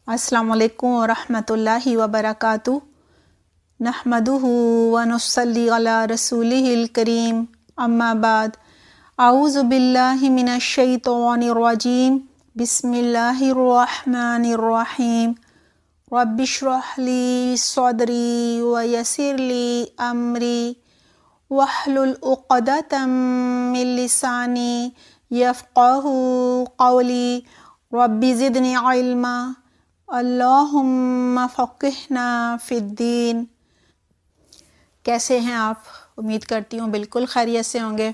السلام علیکم ورحمۃ اللہ وبرکاتہ۔ نحمدہ ونصلی علی رسولہ الکریم، اما بعد، اعوذ باللہ من الشیطان الرجیم، بسم اللہ الرحمن الرحیم۔ رب اشرح لی صدری ویسر لی امری واحلل عقدۃ من لسانی یفقہوا قولی، رب زدنی علما، اللہم فقہنا فی الدین۔ کیسے ہیں آپ؟ امید کرتی ہوں بالکل خیریت سے ہوں گے۔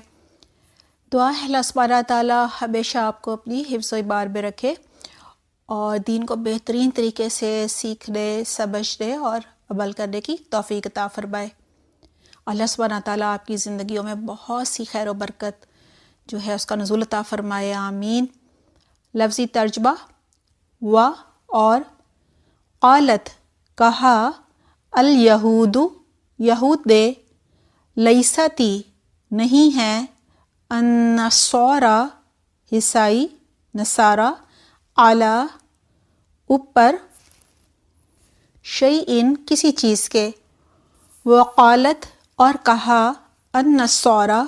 دعا ہے اللہ سبحانہ تعالیٰ ہمیشہ آپ کو اپنی حفظ و ایبار میں رکھے اور دین کو بہترین طریقے سے سیکھنے، سمجھنے اور عمل کرنے کی توفیق عطا فرمائے۔ اللہ سبحانہ تعالیٰ آپ کی زندگیوں میں بہت سی خیر و برکت جو ہے اس کا نزول عطا فرمائے، آمین۔ لفظی ترجمہ و اور قالت کہا، الیہود یہود نے، لیستی نہیں ہیں، النصارا عیسائی نصارہ، علی اوپر، شیئن کسی چیز کے، وقالت اور کہا، النصارا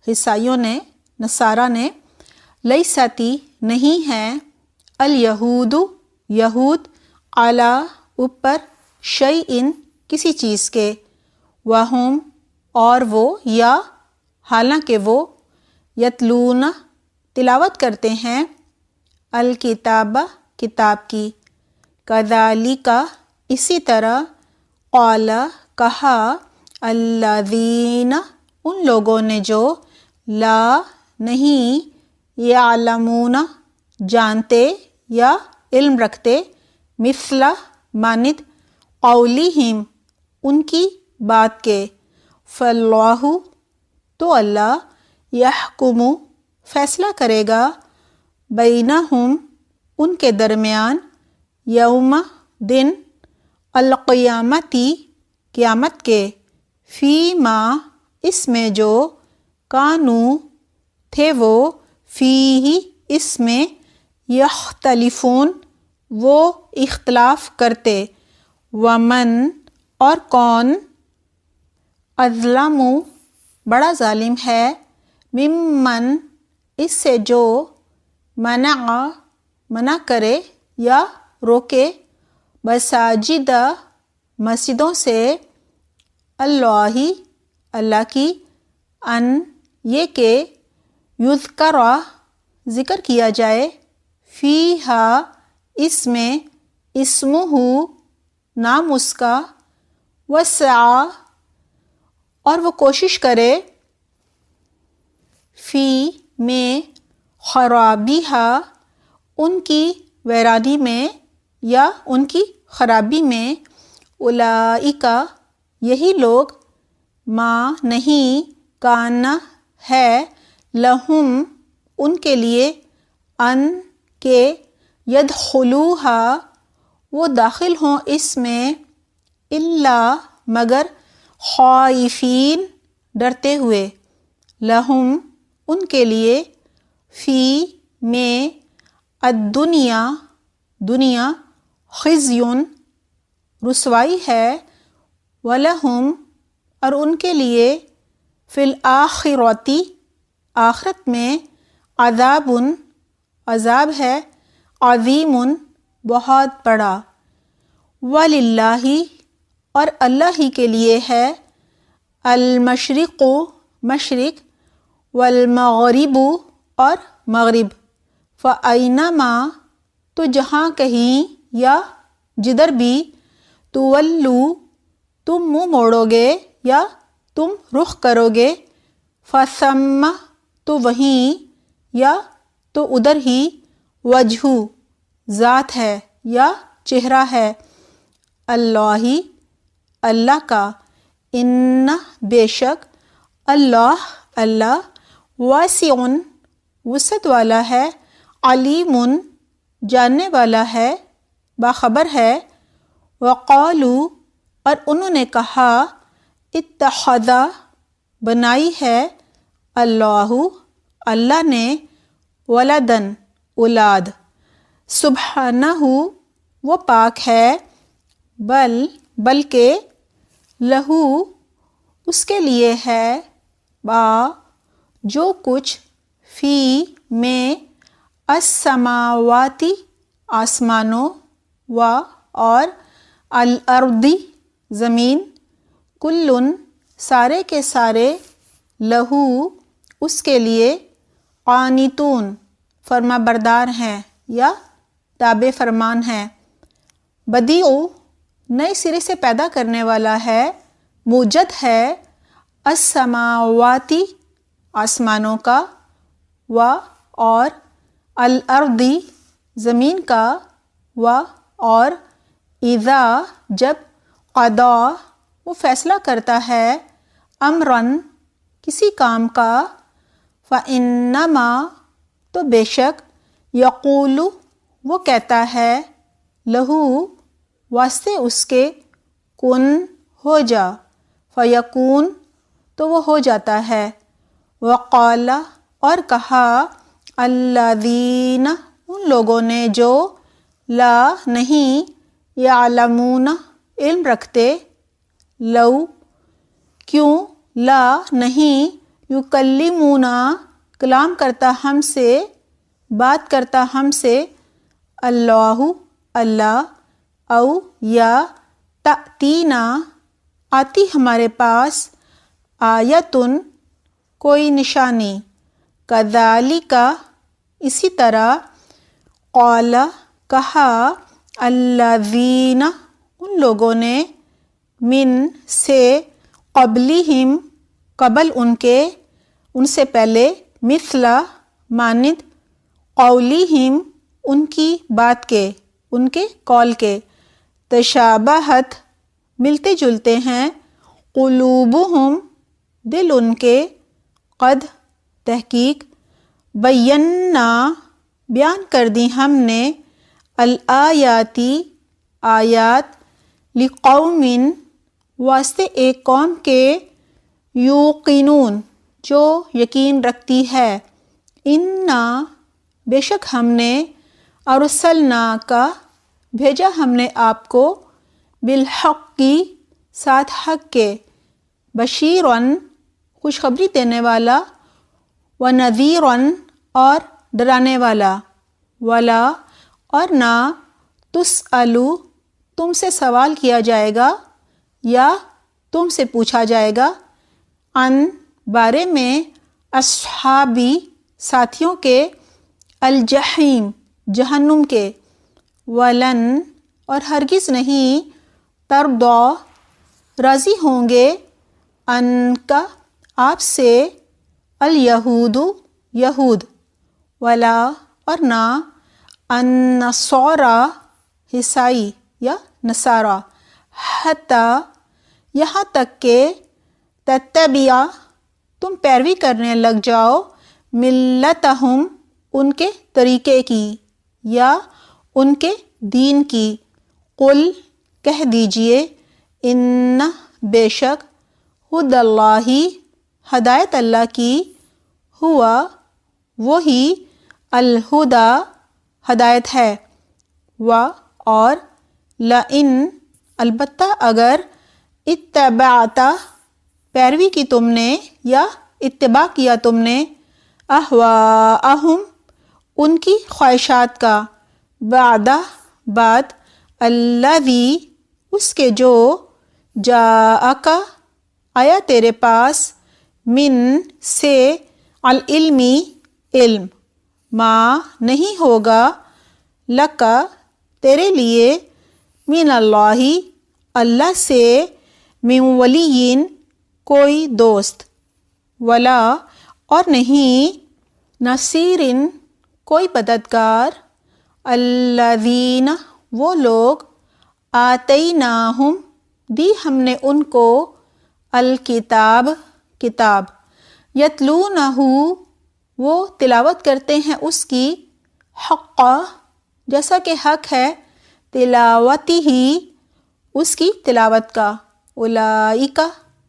عیسائیوں نے، نصارہ نے، لیستی نہیں ہیں، الیہود یہود، علی اوپر، شیئن کسی چیز کے، وہم اور وہ، یا حالانکہ وہ، یتلون تلاوت کرتے ہیں، الکتاب کتاب کی، کذالک اسی طرح، قال کہا، الذین ان لوگوں نے جو، لا نہیں، یعلمون جانتے یا علم رکھتے، مثل مانند، قولہم ان کی بات کے، فاللہ تو اللہ، یحکم فیصلہ کرے گا، بینہم ان کے درمیان، یوم دن، القیامتی قیامت کے، فیما اس میں جو، کانوا تھے وہ، فیہ اس میں، یختلفون وہ اختلاف کرتے، ومن اور کون، اظلم بڑا ظالم ہے، ممن اس سے جو، منع کرے یا روکے، مساجد مسجدوں سے، اللہ کی، ان یہ کہ، یذکر ذکر کیا جائے، فیہا اس میں، اسمہ نام اس کا، وسعی اور وہ کوشش کرے، فی میں، خرابیہا ان کی ویرانی میں یا ان کی خرابی میں، اولئک یہی لوگ، ما نہیں، کان ہے، لہم ان کے لیے، ان کے، یدخلوہا وہ داخل ہوں اس میں، الا مگر، خائفین ڈرتے ہوئے، لہم ان کے لیے، فی میں، الدنیا دنیا، خزیٌ رسوائی ہے، ولہم اور ان کے لیے، فی الآخرۃ آخرت میں، عذاب عذاب ہے، عظیم بہت بڑا، وللہ اور اللہ ہی کے لیے ہے، المشرق مشرق، والمغرب اور مغرب، فأینما تو جہاں کہیں یا جدھر بھی، تولو تم منہ موڑو گے یا تم رخ کرو گے، فثم تو وہیں یا تو ادھر ہی، وجہ ذات ہے یا چہرہ ہے، اللہ کا، ان بے شک، اللہ واسع وسعت والا ہے، علیم جاننے والا ہے، باخبر ہے، وقالوا اور انہوں نے کہا، اتخذ بنائی ہے، اللہ نے، ولدن اولاد، سبحانہ وہ پاک ہے، بلکہ لہو اس کے لیے ہے، با جو کچھ، فی میں، السماواتی آسمانوں، و اور الارضی زمین، کلن سارے کے سارے، لہو اس کے لیے، قانتون فرما بردار ہیں یا تابع فرمان ہیں، بدیع نئے سرے سے پیدا کرنے والا ہے، موجد ہے، السماواتی آسمانوں کا، و اور الارضی زمین کا، و اور اذا جب، قضا وہ فیصلہ کرتا ہے، امرن کسی کام کا، فإنما تو بے شک، یقول وہ کہتا ہے، لہو واسطے اس کے، کن ہو جا، فیکون تو وہ ہو جاتا ہے، وقال اور کہا، الذین ان لوگوں نے جو، لا نہیں، یعلمون علم رکھتے، لو کیوں، لا نہیں، یکلمونا کلام کرتا ہم سے، بات کرتا ہم سے، اللہ اللہ، او یا تأتینا آتی ہمارے پاس، آیتن کوئی نشانی، کذالک اسی طرح، قال کہا، الذین ان لوگوں نے، من سے، قبلہم قبل ان کے، ان سے پہلے، مثلا مانند، قولہم ان کی بات کے، ان کے قول کے، تشابہت ملتے جلتے ہیں، قلوبہم دل ان کے، قد تحقیق، بینا بیان کر دی ہم نے، الآیاتی آیات، لقوم واسطے ایک قوم کے، یوقنون جو یقین رکھتی ہے، انا بے شک ہم نے، ارسلناک بھیجا ہم نے آپ کو، بالحق کی ساتھ حق کے، بشیرن خوشخبری دینے والا، ونذیرن اور ڈرانے والا، ولا اور نہ، تسألو تم سے سوال کیا جائے گا یا تم سے پوچھا جائے گا، ان بارے میں، اصحابی ساتھیوں کے، الجحیم جہنم کے، ولن اور ہرگز نہیں، ترضا راضی ہوں گے، ان کا آپ سے، الیہود یہود، ولا اور نہ، النصارى عیسائی یا نصارہ، حتی یہاں تک کہ، تتبع تم پیروی کرنے لگ جاؤ، ملتہم ان کے طریقے کی یا ان کے دین کی، قل کہہ دیجئے، ان بے شک، ہدی اللہ ہدایت اللہ کی، ہوا وہی، الہدا ہدایت ہے، و اور، لئن البتہ اگر، اتبعت پیروی کی تم نے یا اتباع کیا تم نے، اہواءہم ان کی خواہشات کا، بعد الذی اس کے جو، جاءک آیا تیرے پاس، من سے، العلمی علم، ما نہیں ہوگا، لک تیرے لیے، من اللہ اللہ سے، من ولیین کوئی دوست، ولا اور نہیں، نصیرن کوئی مددگار، الذین وہ لوگ، آتیناہم دی ہم نے ان کو، الکتاب کتاب، یتلونہ وہ تلاوت کرتے ہیں اس کی، حق جیسا کہ حق ہے، تلاوتی ہی اس کی تلاوت کا، اولئک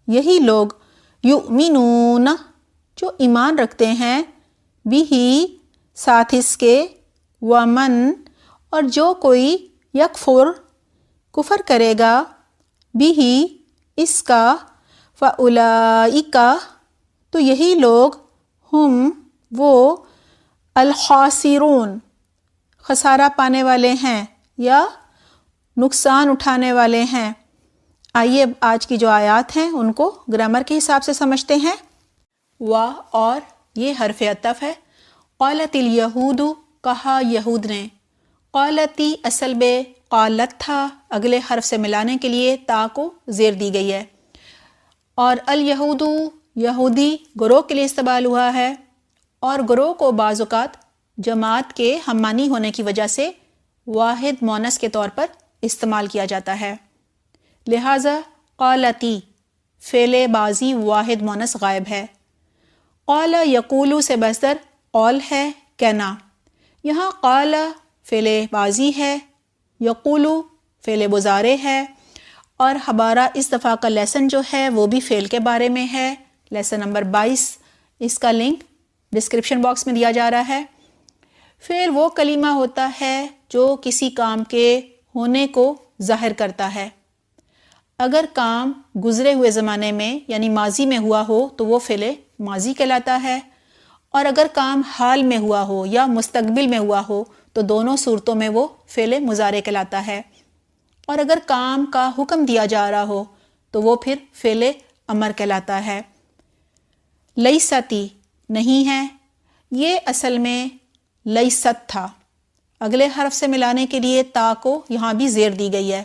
یہی لوگ، یؤمنون جو ایمان رکھتے ہیں، بھی ساتھ اس کے، ومن اور جو کوئی، یکفر کفر کرے گا، بھی اس کا، فاولئک تو یہی لوگ، ہم وہ، الخاسرون خسارہ پانے والے ہیں یا نقصان اٹھانے والے ہیں۔ آئیے آج کی جو آیات ہیں ان کو گرامر کے حساب سے سمجھتے ہیں۔ وا اور یہ حرف عطف ہے۔ قالت الیہود کہا یہود نے، قالتی اصل بے قالت تھا، اگلے حرف سے ملانے کے لیے تا کو زیر دی گئی ہے، اور الیہود یہودی گروہ کے لیے استعمال ہوا ہے، اور گروہ کو بعض اوقات جماعت کے ہم معنی ہونے کی وجہ سے واحد مونث کے طور پر استعمال کیا جاتا ہے، لہٰذا قالتی فعل بازی واحد مونث غائب ہے۔ قال یقول سے مصدر قول ہے، کہنا، یہاں قال فعل بازی ہے، یقول فعل مضارع ہے، اور ہمارا اس دفعہ کا لیسن جو ہے وہ بھی فعل کے بارے میں ہے، لیسن نمبر 22، اس کا لنک ڈسکرپشن باکس میں دیا جا رہا ہے۔ فعل وہ کلمہ ہوتا ہے جو کسی کام کے ہونے کو ظاہر کرتا ہے۔ اگر کام گزرے ہوئے زمانے میں یعنی ماضی میں ہوا ہو تو وہ فعل ماضی کہلاتا ہے، اور اگر کام حال میں ہوا ہو یا مستقبل میں ہوا ہو تو دونوں صورتوں میں وہ فعل مضارع کہلاتا ہے، اور اگر کام کا حکم دیا جا رہا ہو تو وہ پھر فعل امر کہلاتا ہے۔ لیستی نہیں ہے، یہ اصل میں لیست تھا، اگلے حرف سے ملانے کے لیے تا کو یہاں بھی زیر دی گئی ہے،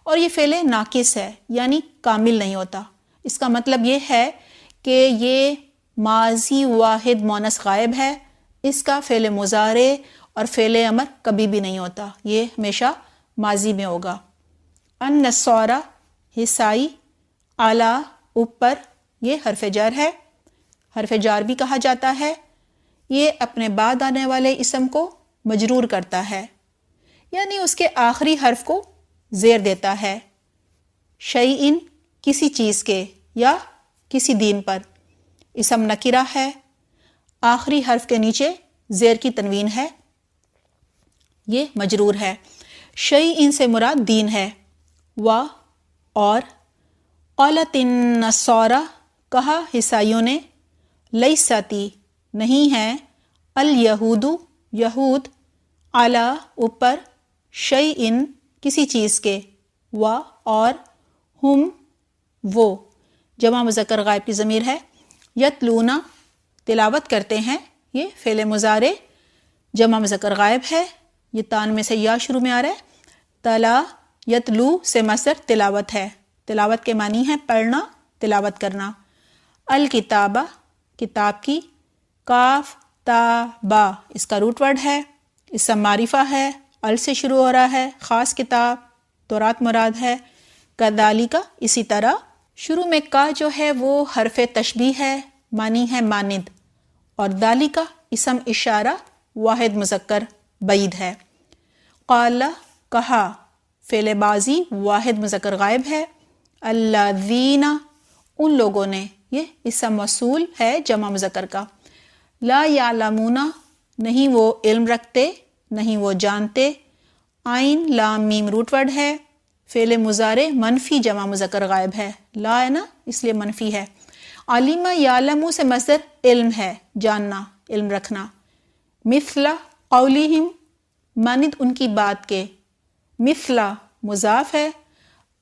اور یہ فعل ناقص ہے یعنی کامل نہیں ہوتا۔ اس کا مطلب یہ ہے کہ یہ ماضی واحد مونث غائب ہے، اس کا فعل مضارع اور فعل امر کبھی بھی نہیں ہوتا، یہ ہمیشہ ماضی میں ہوگا۔ النصارى عیسائی، اعلیٰ اوپر، یہ حرف جر ہے، حرف جار بھی کہا جاتا ہے، یہ اپنے بعد آنے والے اسم کو مجرور کرتا ہے، یعنی اس کے آخری حرف کو زیر دیتا ہے، شیئن کسی چیز کے یا کسی دین پر، اسم نکرہ ہے، آخری حرف کے نیچے زیر کی تنوین ہے، یہ مجرور ہے۔ شیئن سے مراد دین ہے۔ و اور قالت النصارى کہا عیسائیوں نے، لیستی نہیں ہے، الیہود یہود، علی اوپر، شیئن کسی چیز کے، و اور، ہم وہ، جمع مذکر غائب کی ضمیر ہے، یتلونا تلاوت کرتے ہیں، یہ فعل مضارع جمع مذکر غائب ہے، یہ تان میں سے یا شروع میں آ رہا ہے، تلا یتلو سے مصدر تلاوت ہے، تلاوت کے معنی ہے پڑھنا، تلاوت کرنا۔ الکتابہ کتاب کی، کاف تا با اس کا روٹ ورڈ ہے، اسم معرفہ ہے، ال سے شروع ہو رہا ہے، خاص کتاب تورات مراد ہے۔ کذالک اسی طرح، شروع میں کا جو ہے وہ حرف تشبیہ ہے، معنی ہے مانند، اور ذالک اسم اشارہ واحد مذکر بعید ہے۔ قال کہا فعل بازی واحد مذکر غائب ہے، الذین ان لوگوں نے، یہ اسم موصول ہے جمع مذکر کا، لا یعلمون نہیں وہ علم رکھتے، نہیں وہ جانتے، عین لام میم روٹ ورڈ ہے، فعل مضارع منفی جمع مذکر غائب ہے، لا ہے نا اس لیے منفی ہے۔ علم یعلم سے مصدر علم ہے، جاننا، علم رکھنا۔ مثل قولہم مانند ان کی بات کے، مثل مضاف ہے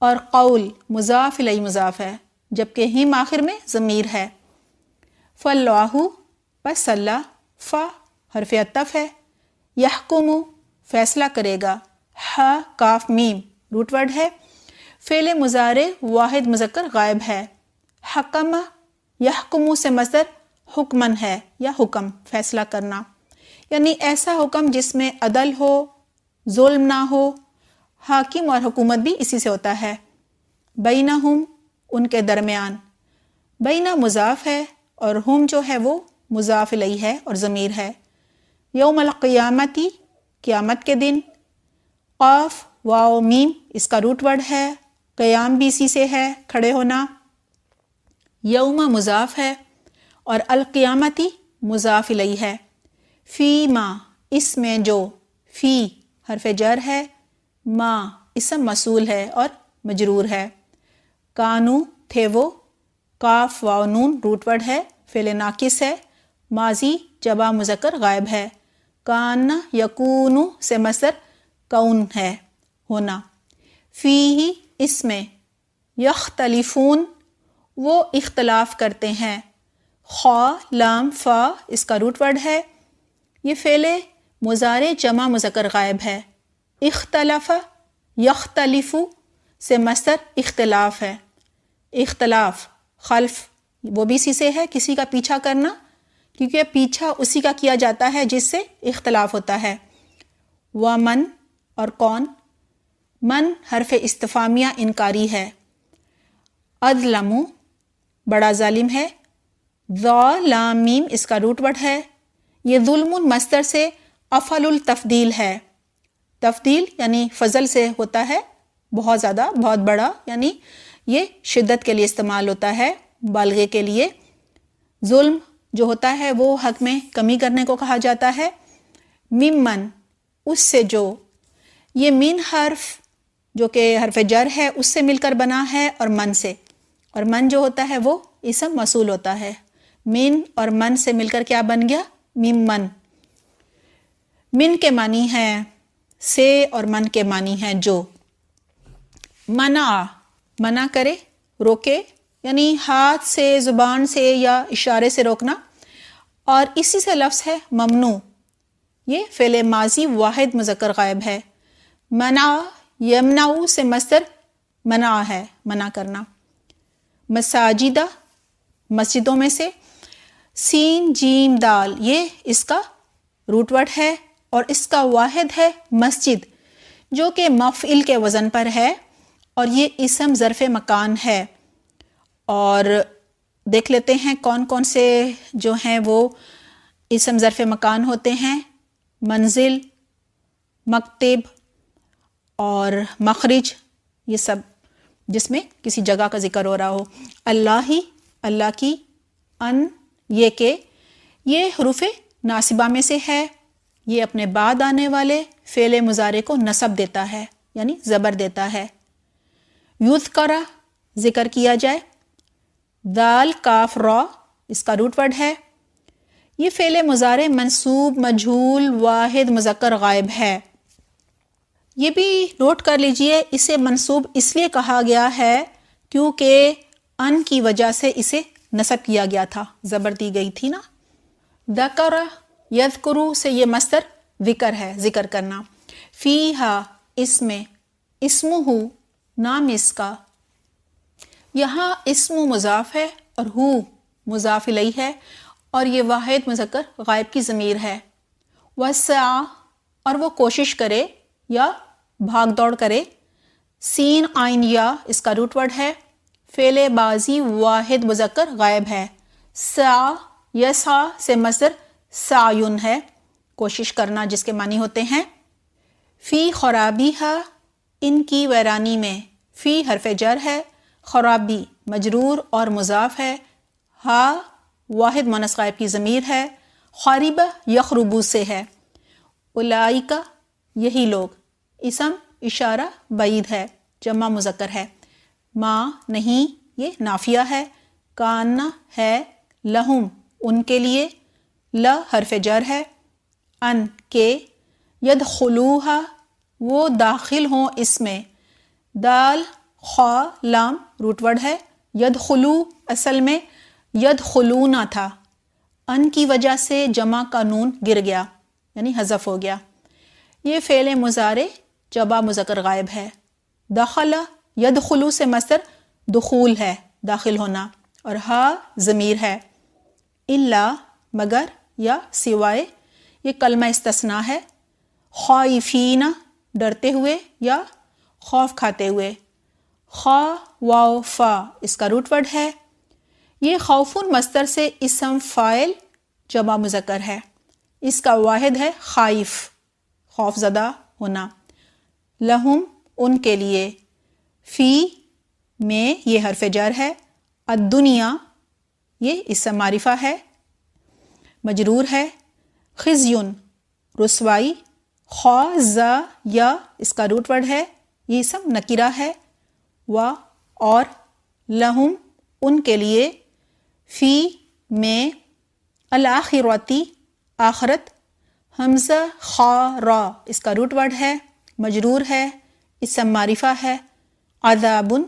اور قول مضاف الیہ مضاف ہے، جبکہ ہم آخر میں ضمیر ہے۔ فاللہ پس اللہ، فا حرف عطف ہے، یحکم فیصلہ کرے گا، ح کاف میم روٹ ورڈ ہے، فعل مضارع واحد مذکر غائب ہے، حکم یحکم سے مصدر حکمن ہے یا حکم فیصلہ کرنا، یعنی ایسا حکم جس میں عدل ہو، ظلم نہ ہو، حاکم اور حکومت بھی اسی سے ہوتا ہے۔ بینہم ان کے درمیان، بینہ مضاف ہے اور ہم جو ہے وہ مضاف الیہ ہے اور ضمیر ہے۔ یوم القیامتی قیامت کے دن، قاف واو میم اس کا روٹ ورڈ ہے، قیام بھی اسی سے ہے کھڑے ہونا، یوم مضاف ہے اور القیامتی مضاف الیہ ہے۔ فی ما اس میں جو، فی حرف جر ہے، ما اسم موصول ہے اور مجرور ہے. کانو تھے وہ، کاف واو نون روٹ ورڈ ہے، فعل ناقص ہے، ماضی جمع مذکر غائب ہے. کان یکونو سے مصدر کون ہے، ہونا. فیہ اس میں، یختلفون وہ اختلاف کرتے ہیں. خا لام فا اس کا روٹ ورڈ ہے. یہ فعل مضارع جمع مذکر غائب ہے. اختلف یختلف سے مصدر اختلاف ہے. اختلاف خلف وہ بھی اسی سے ہے، کسی کا پیچھا کرنا، کیونکہ پیچھا اسی کا کیا جاتا ہے جس سے اختلاف ہوتا ہے. ومن اور کون، من حرف استفہامیہ انکاری ہے. اظلم بڑا ظالم ہے. ذا لام میم اس کا روٹ ورڈ ہے. یہ ظلم مصدر سے افعل التفضیل ہے. تفضیل یعنی فضل سے ہوتا ہے، بہت زیادہ، بہت بڑا، یعنی یہ شدت کے لیے استعمال ہوتا ہے، مبالغے کے لیے. ظلم جو ہوتا ہے وہ حق میں کمی کرنے کو کہا جاتا ہے. ممن اس سے جو، یہ من حرف جو کہ حرف جر ہے اس سے مل کر بنا ہے اور من سے، اور من جو ہوتا ہے وہ اسم موصول ہوتا ہے. من اور من سے مل کر کیا بن گیا؟ ممن. من کے معنی ہے سے اور من کے معنی ہے جو. منع کرے، روکے، یعنی ہاتھ سے، زبان سے یا اشارے سے روکنا. اور اسی سے لفظ ہے ممنوع. یہ فعل ماضی واحد مذکر غائب ہے. منع یمنع سے مصدر منع ہے، منع کرنا. مساجدہ مسجدوں میں سے. سین جیم دال یہ اس کا روٹ ورڈ ہے اور اس کا واحد ہے مسجد، جو کہ مفعول کے وزن پر ہے اور یہ اسم ظرف مکان ہے. اور دیکھ لیتے ہیں کون کون سے جو ہیں وہ اسم ظرف مکان ہوتے ہیں. منزل، مکتب اور مخرج، یہ سب جس میں کسی جگہ کا ذکر ہو رہا ہو. اللہ ہی اللہ کی. ان یہ کہ، یہ حروف ناصبہ میں سے ہے. یہ اپنے بعد آنے والے فعل مضارع کو نصب دیتا ہے، یعنی زبر دیتا ہے. یذکر ذکر کیا جائے. دال کاف را اس کا روٹ ورڈ ہے. یہ فعل مضارع منصوب مجہول واحد مذکر غائب ہے. یہ بھی نوٹ کر لیجئے، اسے منصوب اس لیے کہا گیا ہے کیونکہ ان کی وجہ سے اسے نصب کیا گیا تھا، زبر دی گئی تھی نا. ذکر یذکرو سے یہ مصدر ذکر ہے، ذکر کرنا. فیہا اس میں، اسمہ نام اس کا. یہاں اسم مضاف ہے اور ہو مضاف الیہ ہے اور یہ واحد مذکر غائب کی ضمیر ہے. وسعی اور وہ کوشش کرے یا بھاگ دوڑ کرے. سین عین یا اس کا روٹ ورڈ ہے. فعل بازی واحد مذکر غائب ہے. سعی یسعی سے مصدر سعیٌ ہے، کوشش کرنا، جس کے معنی ہوتے ہیں. فی خرابیہا ان کی ویرانی میں. فی حرف جر ہے، خرابی مجرور اور مضاف ہے. ہا واحد مؤنث غائب کی ضمیر ہے. خاربہ یخربو سے ہے. اولئک یہی لوگ، اسم اشارہ بعید ہے، جمع مذکر ہے. ما نہیں یہ نافیہ ہے. کان ہے. لہم ان کے لیے. ل حرف جر ہے. ان کے. یدخلوہا وہ داخل ہوں اس میں. دال خا لام روٹ ورڈ ہے. یدخلو اصل میں یدخلونا تھا، ان کی وجہ سے جمع کا نون گر گیا یعنی حذف ہو گیا. یہ فعل مضارع جمع مذکر غائب ہے. دخل یدخلو سے مصدر دخول ہے، داخل ہونا، اور ہا ضمیر ہے. الا مگر یا سوائے، یہ کلمہ استثناء ہے. خائفین ڈرتے ہوئے یا خوف کھاتے ہوئے. خا واو فا اس کا روٹ ورڈ ہے. یہ خوفن مصدر سے اسم فاعل جمع مذکر ہے. اس کا واحد ہے خائف، خوف زدہ ہونا. لہم ان کے لیے. فی میں یہ حرف جر ہے. الدنیا یہ اسم معرفہ ہے، مجرور ہے. خزیٌ رسوائی. خا ز یا اس کا روٹ ورڈ ہے، یہ اسم نکرہ ہے، و اور، لہم ان کے لیے، فی میں، الآخرتی آخرت، حمزہ خا را اس کا روٹ ورڈ ہے، مجرور ہے، اسم معرفہ ہے، عذابن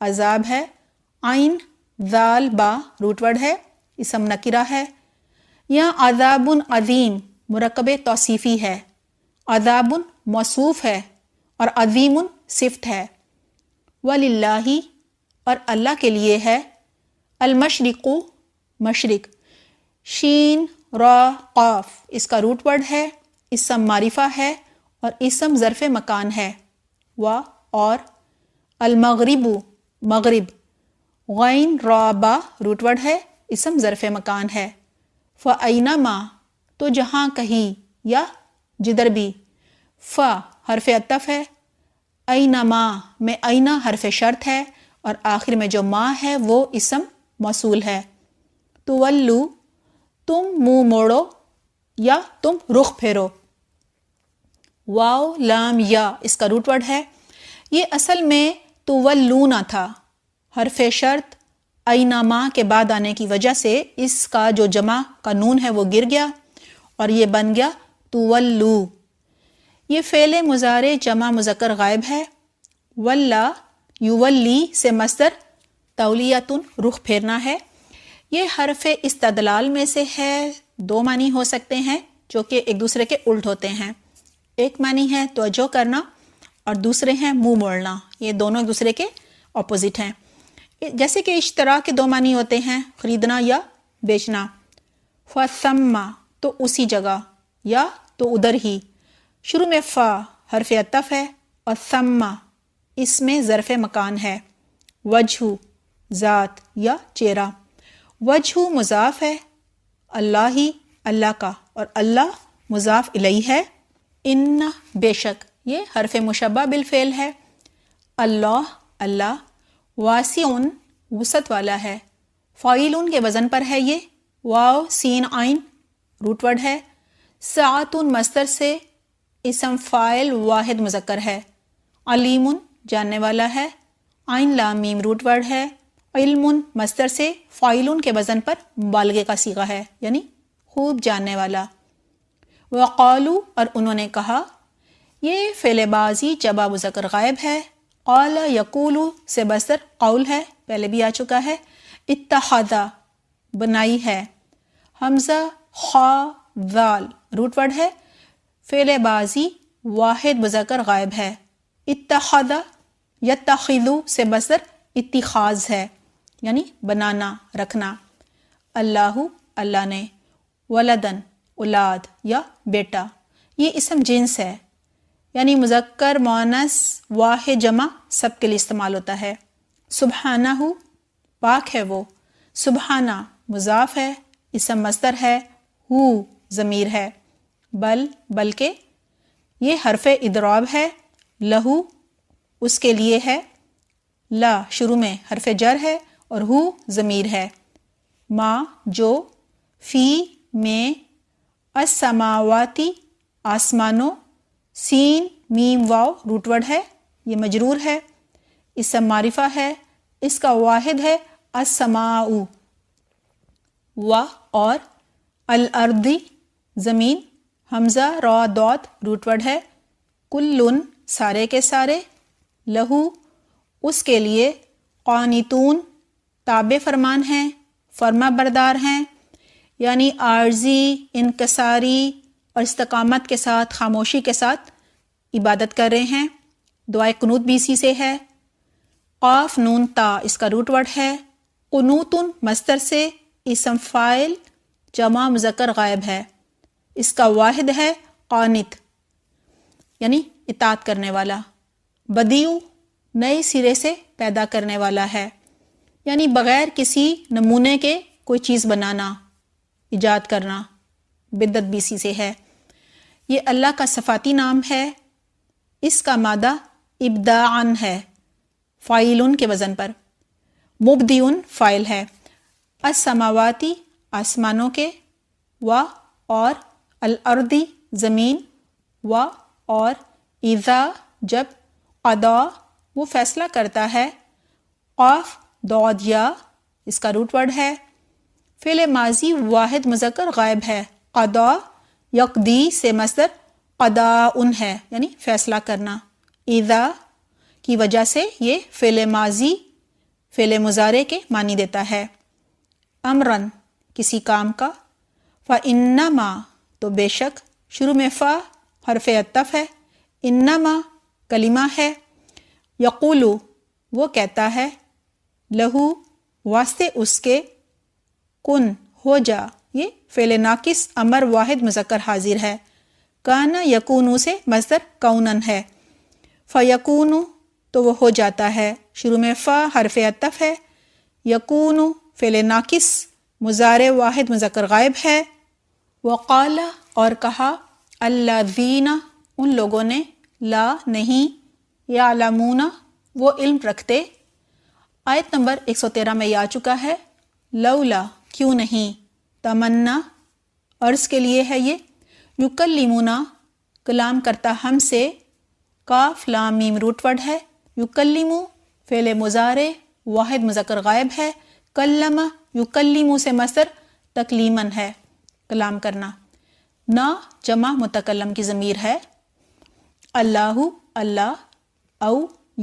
عذاب ہے، عین ذال با روٹ ورڈ ہے، اسم نکرہ ہے، یہاں عذابن عظیم مرکب توصیفی ہے، عذابن موصوف ہے اور عظیم صفت ہے، وللہ اور اللہ کے لیے ہے، المشرق مشرق، شین را قاف اس کا روٹ ورڈ ہے، اسم معرفہ ہے اور اسم ظرف مکان ہے، و اور، المغرب مغرب، غین را با روٹ ورڈ ہے، اسم ظرف مکان ہے، فَأَيْنَمَا تو جہاں کہیں یا جدھر بھی، فا حرف عطف ہے، اینما میں اینا حرف شرط ہے اور آخر میں جو ما ہے وہ اسم موصول ہے، تولو تم منہ موڑو یا تم رخ پھیرو، واو لام یا اس کا روٹ ورڈ ہے، یہ اصل میں تولونا تھا، حرف شرط اینما کے بعد آنے کی وجہ سے اس کا جو جمع کا نون ہے وہ گر گیا اور یہ بن گیا تولو۔ یہ فعل مضارع جمع مذکر غائب ہے، ولا یولی سے مصدر تولیتن رخ پھیرنا ہے، یہ حرف استدلال میں سے ہے، دو معنی ہو سکتے ہیں جو کہ ایک دوسرے کے الٹ ہوتے ہیں، ایک معنی ہے توجہ کرنا اور دوسرے ہیں منہ موڑنا، یہ دونوں ایک دوسرے کے اپوزٹ ہیں، جیسے کہ اشترا کے دو معنی ہوتے ہیں، خریدنا یا بیچنا، فَثَمَّ تو اسی جگہ، یا تو ادھر ہی، شروع میں فا حرف عطف ہے اور ثم اس میں ظرف مکان ہے، وجہ ذات یا چہرہ، وجہ مضاف ہے، اللہ ہی اللہ کا اور اللہ مضاف الیہ ہے، ان بے شک یہ حرف مشبہ بالفعل ہے، اللہ اللہ، واسع وسعت والا ہے، فاعل کے وزن پر ہے، یہ واو سین عین روٹ ورڈ ہے، ساعت مصدر سے اسم فاعل واحد مذکر ہے، علیم جاننے والا ہے، عین لام میم روٹ ورڈ ہے، علم مصدر سے فاعل کے وزن پر مبالغے کا صیغہ ہے، یعنی خوب جاننے والا، وقالو اور انہوں نے کہا، یہ فعل بازی جمع مذکر غائب ہے، قال یقول سے مصدر قول ہے، پہلے بھی آ چکا ہے، اتخذ بنائی ہے، حمزہ خا ذال روٹ ورڈ ہے، فعل بازی واحد مذکر غائب ہے، اتخذ یتخذ سے مصدر اتخاذ ہے، یعنی بنانا رکھنا، اللہ اللہ نے، ولدن اولاد یا بیٹا، یہ اسم جنس ہے، یعنی مذکر مؤنث واحد جمع سب کے لیے استعمال ہوتا ہے، سبحانہ پاک ہے وہ، سبحانہ مضاف ہے، اسم مصدر ہے، ہو ضمیر ہے، بلکہ یہ حرف اضراب ہے، لہو اس کے لیے ہے، لا شروع میں حرف جر ہے اور ہو ضمیر ہے، ما جو، فی میں، السماواتی آسمانوں، سین میم واو روٹ ورڈ ہے، یہ مجرور ہے، اسم معرفہ ہے، اس کا واحد ہے السماء، و اور، الارضی زمین، حمزہ را داد روٹ ورڈ ہے، کلن سارے کے سارے، لہو اس کے لیے، قانتون تابع فرمان ہیں، فرما بردار ہیں، یعنی عارضی، انکساری اور استقامت کے ساتھ، خاموشی کے ساتھ عبادت کر رہے ہیں، دعائے قنوت بھی اسی سے ہے، قاف نون تا اس کا روٹ ورڈ ہے، قنوتن مصدر سے اسم فاعل جمع مذکر غائب ہے، اس کا واحد ہے قانت، یعنی اطاعت کرنے والا، بدیع نئے سرے سے پیدا کرنے والا ہے، یعنی بغیر کسی نمونے کے کوئی چیز بنانا، ایجاد کرنا، بدعت بھی اسی سے ہے، یہ اللہ کا صفاتی نام ہے، اس کا مادہ ابداعن ہے، فاعلن کے وزن پر، مبدیون فاعل ہے، السماواتی آسمانوں کے، و اور، الارضی زمین، و اور اذا جب قضا وہ فیصلہ کرتا ہے قاف ضاد یا اس کا روٹ ورڈ ہے فعل ماضی واحد مذکر غائب ہے قضا یقضی سے مصدر قضاء ہے یعنی فیصلہ کرنا اذا کی وجہ سے یہ فعل ماضی فعل مضارع کے معنی دیتا ہے امرن کسی کام کا فانما تو بے شک شروع میں فا حرف عطف ہے انما کلمہ ہے یقولو وہ کہتا ہے لہو واسطے اس کے کن ہو جا یہ فعل ناقص امر واحد مذکر حاضر ہے کانا یکونو سے مصدر کونن ہے فیکونو تو وہ ہو جاتا ہے شروع میں فا حرف عطف ہے یکونو فعل ناقص مضارع واحد مذکر غائب ہے وقال اور کہا الذین ان لوگوں نے لا نہیں یعلمون وہ علم رکھتے آیت نمبر 113 میں یہ آ چکا ہے لولا کیوں نہیں تمنا عرض کے لیے ہے یہ یکلمونا کلام کرتا ہم سے کاف لام میم روٹ ورڈ ہے یکلمو فعل مضارع واحد مذکر غائب ہے کلم یکلمو سے مصدر تکلیمن ہے کلام کرنا نا جمع متکلم کی ضمیر ہے اللہ اللہ او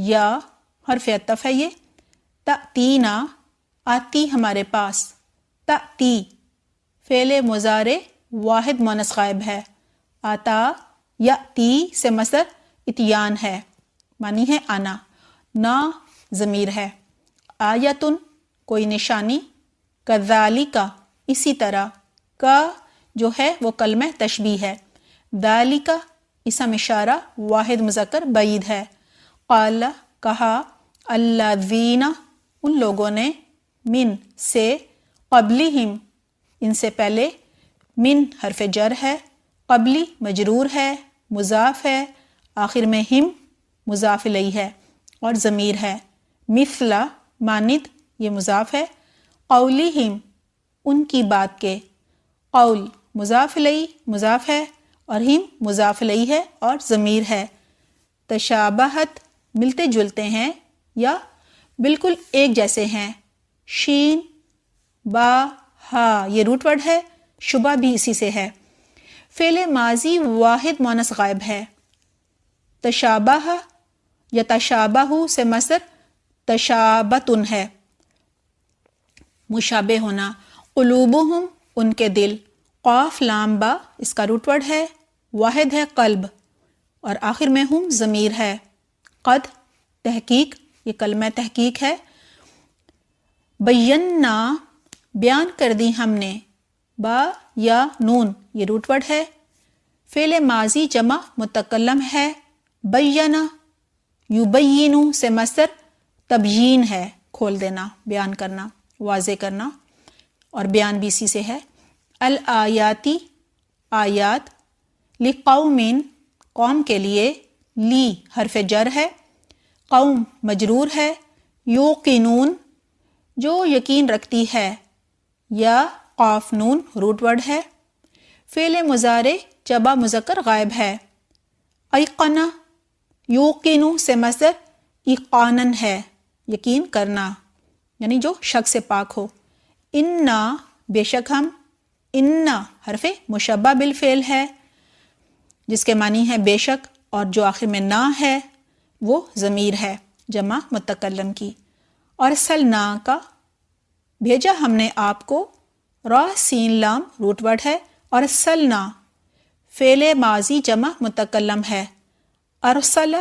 یا حرف عطف ہے یہ تأتینا آتی ہمارے پاس تأتی فعل مضارع واحد مونث غائب ہے آتا یأتی سے مصدر اتیان ہے معنی ہے آنا نا ضمیر ہے آیتن کوئی نشانی کذالک اسی طرح کا جو ہے وہ کلمہ تشبیہ ہے ذالک اسم اشارہ واحد مذکر بعید ہے قال کہا الذین ان لوگوں نے من سے قبلہم ان سے پہلے من حرف جر ہے قبلی مجرور ہے مضاف ہے آخر میں ہم مضاف الیہ ہے اور ضمیر ہے مثل مانند یہ مضاف ہے قولہم ان کی بات کے قول مضاف الیہ مضاف ہے اور ہم مضاف الیہ ہے اور ضمیر ہے تشابہت ملتے جلتے ہیں یا بالکل ایک جیسے ہیں شین با ہا یہ روٹ ورڈ ہے شبہ بھی اسی سے ہے فعل ماضی واحد مونث غائب ہے تشابہ یا تشابہ سے مصدر تشابتن ہے مشابہ ہونا قلوبہم ان کے دل قاف لام با اس کا روٹ ورڈ ہے واحد ہے قلب اور آخر میں ہم ضمیر ہے قد تحقیق یہ کلمہ تحقیق ہے بینا بیان کر دی ہم نے با یا نون یہ روٹ ورڈ ہے فعل ماضی جمع متکلم ہے بینا یبینو سے مصدر تبیین ہے کھول دینا بیان کرنا واضح کرنا اور بیان بھی اسی سے ہے الآیاتی آیات لقوم قوم کے لیے لی حرف جر ہے قوم مجرور ہے یوقنون جو یقین رکھتی ہے یا قاف نون روٹ ورڈ ہے فعل مضارع جمع مذکر غائب ہے ایقنا یوقنو سے مصدر ایقانن ہے یقین کرنا یعنی جو شک سے پاک ہو انا بے شک ہم انا حرف مشبہ بالفعل ہے جس کے معنی ہے بے شک اور جو آخر میں نہ ہے وہ ضمیر ہے جمع متکلم کی اور ارسلنا کا بھیجا ہم نے آپ کو را سین لام روٹ ورڈ ہے اور ارسلنا فعل ماضی جمع متکلم ہے ارسل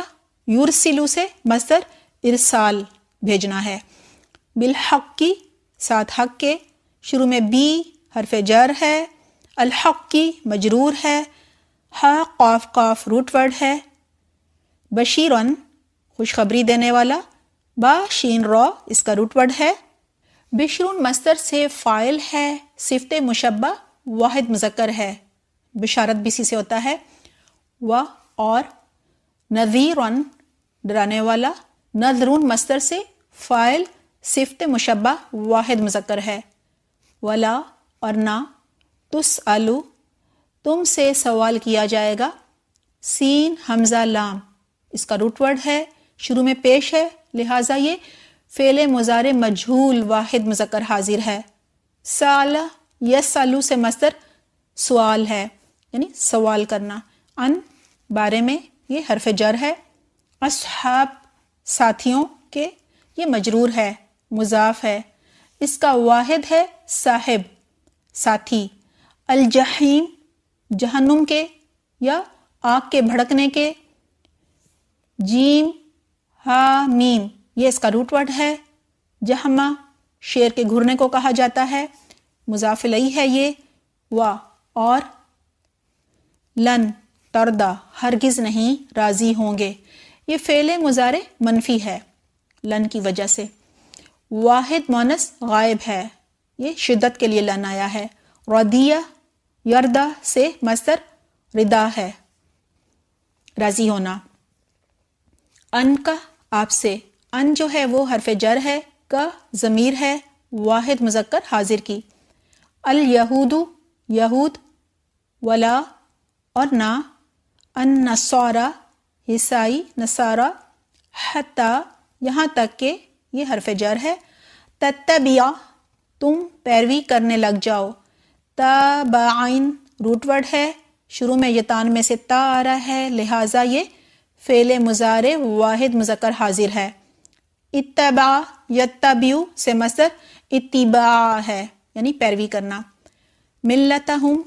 یرسلو سے مصدر ارسال بھیجنا ہے بالحق کی ساتھ حق کے شروع میں بی حرف جر ہے الحق کی مجرور ہے ہا قاف قاف روٹ ورڈ ہے بشیرن خوشخبری دینے والا با شین را اس کا روٹ ورڈ ہے بشرون مصدر سے فاعل ہے صفت مشبہ واحد مذکر ہے بشارت بھی اسی سے ہوتا ہے و اور نذیرن ڈرانے والا نذرون مصدر سے فاعل صفت مشبہ واحد مذکر ہے ولا اور نہ تسألو تم سے سوال کیا جائے گا سین حمزہ لام، اس کا روٹ ورڈ ہے، شروع میں پیش ہے، لہٰذا یہ فعل مضارع مجہول واحد مذکر حاضر ہے۔ سال یسالو سے مصدر سوال ہے، یعنی سوال کرنا۔ ان بارے میں یہ حرف جر ہے۔ اصحاب ساتھیوں کے، یہ مجرور ہے، مضاف ہے، اس کا واحد ہے صاحب ساتھی۔ الجحیم جہنم کے یا آگ کے بھڑکنے کے۔ جیم ہا میم یہ اس کا روٹ ورڈ ہے۔ جہمہ شیر کے گھرنے کو کہا جاتا ہے، مضاف الیہ ہے یہ۔ اور لن تردا ہرگز نہیں راضی ہوں گے، یہ فعل مضارع منفی ہے لن کی وجہ سے۔ واحد مونث غائب ہے، یہ شدت کے لیے لن آیا ہے۔ رضیہ یردا سے مصدر ردا ہے، راضی ہونا۔ ان کا آپ سے، ان جو ہے وہ حرف جر ہے، کا ضمیر ہے واحد مذکر حاضر کی۔ الیہود یہود، ولا اور نہ، النصارى عیسائی نصارہ، حتی یہاں تک کہ یہ حرف جر ہے۔ تتبع تم پیروی کرنے لگ جاؤ، تابعین روٹ ورڈ ہے، شروع میں یتان میں سے تا آ رہا ہے، لہٰذا یہ فعل مضارع واحد مذکر حاضر ہے۔ اتبع یتبع سے مصدر اتباع ہے، یعنی پیروی کرنا۔ ملتہم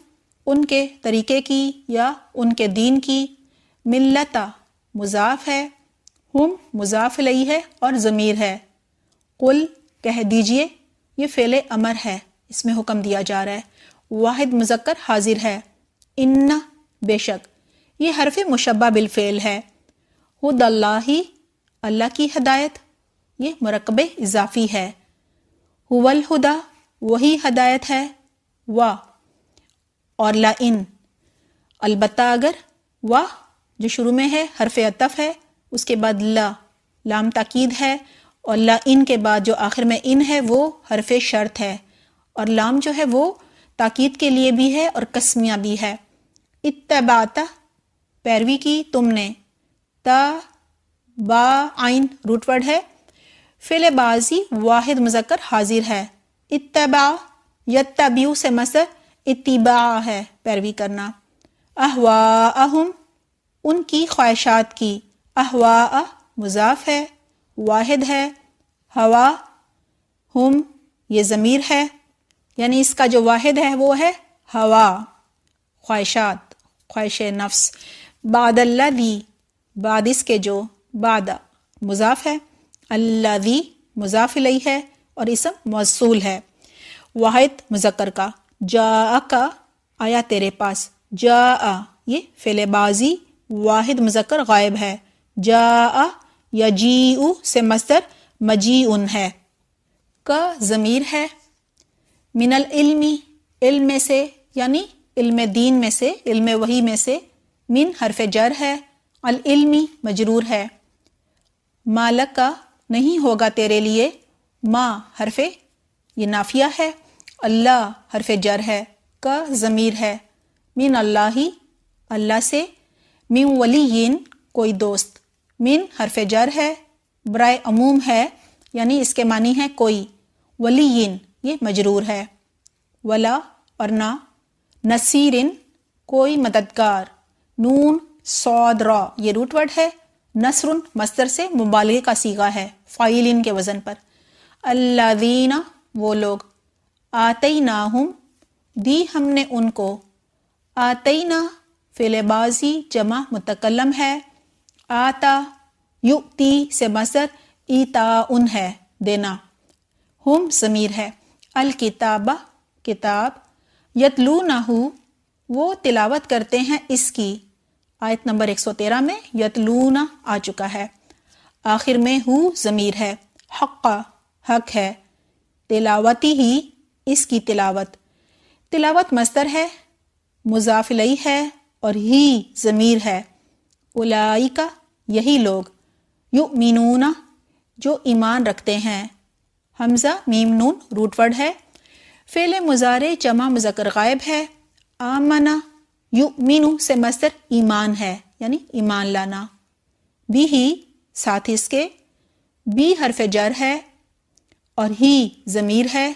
ان کے طریقے کی یا ان کے دین کی۔ ملتا مضاف ہے، ہم مضاف الیہ ہے اور ضمیر ہے۔ قل کہہ دیجئے، یہ فعل امر ہے، اس میں حکم دیا جا رہا ہے، واحد مذکر حاضر ہے۔ ان بے شک، یہ حرف مشبہ بالفعل ہے۔ ہد اللہ اللہ کی ہدایت، یہ مرکب اضافی ہے۔ هو الہدا وہی ہدایت ہے۔ اور لئن البتہ اگر، جو شروع میں ہے حرف عطف ہے، اس کے بعد لام تاکید ہے، اور لئن کے بعد جو آخر میں ان ہے وہ حرف شرط ہے، اور لام جو ہے وہ تاکید کے لیے بھی ہے اور قسمیہ بھی ہے۔ اتبعت پیروی کی تم نے، تا با عین روٹ ورڈ ہے، فعل بازی واحد مذکر حاضر ہے۔ اتبع یتبع سے مصدر اتباع ہے، پیروی کرنا۔ اہواءہم ان کی خواہشات کی، اہواء مضاف ہے، واحد ہے۔ ہوا ہم یہ ضمیر ہے، یعنی اس کا جو واحد ہے وہ ہے ہوا، خواہشات، خواہش نفس۔ بعد الذی بعد اس کے جو، بعد مضاف ہے، الذی مضاف الیہ ہے اور اسم موصول ہے واحد مذکر کا۔ جاءک آیا تیرے پاس، جاء یہ فعل بازی واحد مذکر غائب ہے۔ جاء یجیء سے مصدر مجیء ہے، کا ضمیر ہے۔ من العلم علم میں سے، یعنی علم دین میں سے، علم وحی میں سے۔ من حرف جر ہے، العلمی مجرور ہے۔ مالک کا نہیں ہوگا تیرے لیے، ما حرف یہ نافیہ ہے، اللہ حرف جر ہے، کا ضمیر ہے۔ من اللہ اللہ سے، من ولی کوئی دوست، من حرف جر ہے، برائے عموم ہے، یعنی اس کے معنی ہے کوئی، ولی یہ مجرور ہے۔ ولا اور نہ، نصیر کوئی مددگار، نون صاد را یہ روٹ ورڈ ہے، نصر مصدر سے مبالغے کا صیغہ ہے، فاعلین کے وزن پر۔ الذین وہ لوگ، آتیناہم دی ہم نے ان کو، آتینا فعل بازی جمع متکلم ہے، آتا یؤتی سے مصدر ایتاء ہے، دینا، ہم ضمیر ہے۔ الکتاب کتاب، یتلونہ وہ تلاوت کرتے ہیں اس کی، آیت نمبر 113 میں یتلونہ آ چکا ہے، آخر میں ہو ضمیر ہے۔ حق حق ہے، تلاوتی ہی اس کی تلاوت، تلاوت مصدر ہے، مضاف الیہ ہے اور ہی ضمیر ہے۔ اولئک یہی لوگ، یؤمنون جو ایمان رکھتے ہیں، حمزہ میم نون روٹ ورڈ ہے، فعل مضارع جمع مذکر غائب ہے۔ آمنہ یؤمن سے مصدر ایمان ہے، یعنی ایمان لانا. بھی ہی ساتھ اس کے، بھی حرف جر ہے اور ہی ضمیر ہے.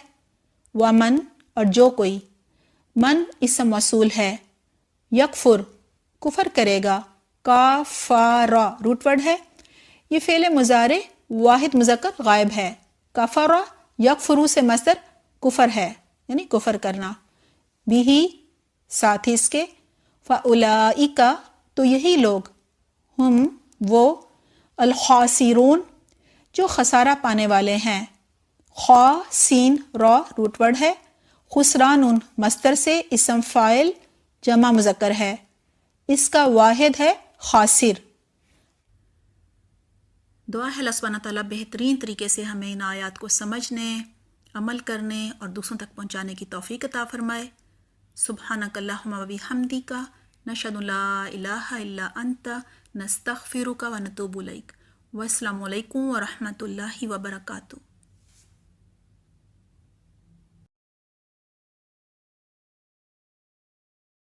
ومن اور جو کوئی، من اسم موصول ہے. یکفر کفر کرے گا. کافارا روٹ ورڈ ہے. یہ فعل مضارع واحد مذکر غائب ہے. کفرا یکفرو سے مصدر کفر ہے یعنی کفر کرنا. بھی ساتھ اس کے، فاولئک تو یہی لوگ، ہم وہ، الخاسرون جو خسارہ پانے والے ہیں. خا سین را روٹ ورڈ ہے. خسران مصدر سے اسم فاعل جمع مذکر ہے. اس کا واحد ہے خاسر. دعا ہے اللہ سبحانہ تعالیٰ بہترین طریقے سے ہمیں ان آیات کو سمجھنے، عمل کرنے اور دوسروں تک پہنچانے کی توفیق عطا فرمائے. سبحانک اللہم و بحمدک نشہد ان لا الہ الا انت نستغفرک و نتوب الیک. والسلام علیکم ورحمۃ اللہ وبرکاتہ.